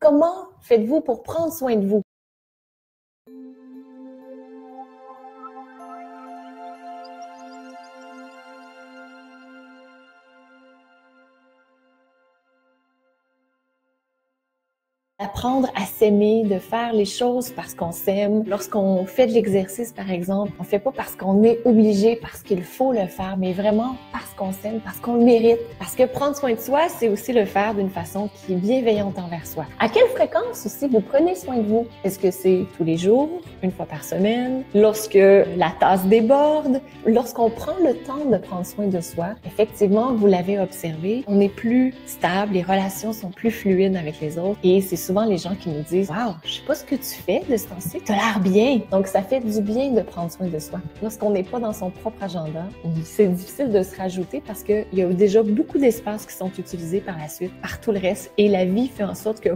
Comment faites-vous pour prendre soin de vous? Apprendre à s'aimer, de faire les choses parce qu'on s'aime. Lorsqu'on fait de l'exercice, par exemple, on ne fait pas parce qu'on est obligé, parce qu'il faut le faire, mais vraiment parce qu'on s'aime, parce qu'on le mérite. Parce que prendre soin de soi, c'est aussi le faire d'une façon qui est bienveillante envers soi. À quelle fréquence aussi vous prenez soin de vous? Est-ce que c'est tous les jours, une fois par semaine, lorsque la tasse déborde? Lorsqu'on prend le temps de prendre soin de soi, effectivement, vous l'avez observé, on est plus stable, les relations sont plus fluides avec les autres et c'est souvent les gens qui nous disent « Wow, je sais pas ce que tu fais de ce temps-ci, t'as l'air bien! » Donc, ça fait du bien de prendre soin de soi. Lorsqu'on n'est pas dans son propre agenda, c'est difficile de se rajouter parce qu'il y a déjà beaucoup d'espaces qui sont utilisés par la suite, par tout le reste. Et la vie fait en sorte que,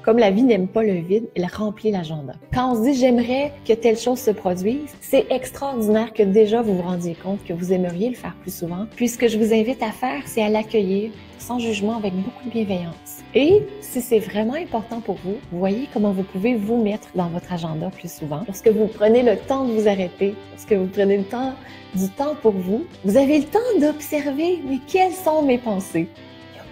comme la vie n'aime pas le vide, elle remplit l'agenda. Quand on se dit « j'aimerais que telle chose se produise », c'est extraordinaire que déjà vous vous rendiez compte que vous aimeriez le faire plus souvent. Puis ce que je vous invite à faire, c'est à l'accueillir sans jugement, avec beaucoup de bienveillance. Et si c'est vraiment important pour vous, voyez comment vous pouvez vous mettre dans votre agenda plus souvent. Lorsque vous prenez le temps de vous arrêter, lorsque vous prenez du temps pour vous, vous avez le temps d'observer, mais quelles sont mes pensées?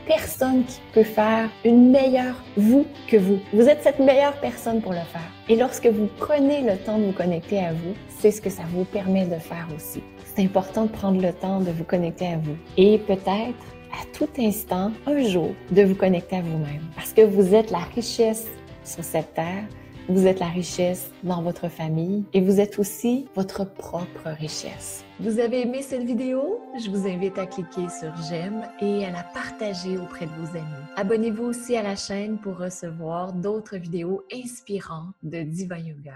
Personne qui peut faire une meilleure vous que vous. Vous êtes cette meilleure personne pour le faire. Et lorsque vous prenez le temps de vous connecter à vous, c'est ce que ça vous permet de faire aussi. C'est important de prendre le temps de vous connecter à vous. Et peut-être, à tout instant, un jour, de vous connecter à vous-même. Parce que vous êtes la richesse sur cette terre. Vous êtes la richesse dans votre famille et vous êtes aussi votre propre richesse. Vous avez aimé cette vidéo? Je vous invite à cliquer sur j'aime et à la partager auprès de vos amis. Abonnez-vous aussi à la chaîne pour recevoir d'autres vidéos inspirantes de Diva Yoga.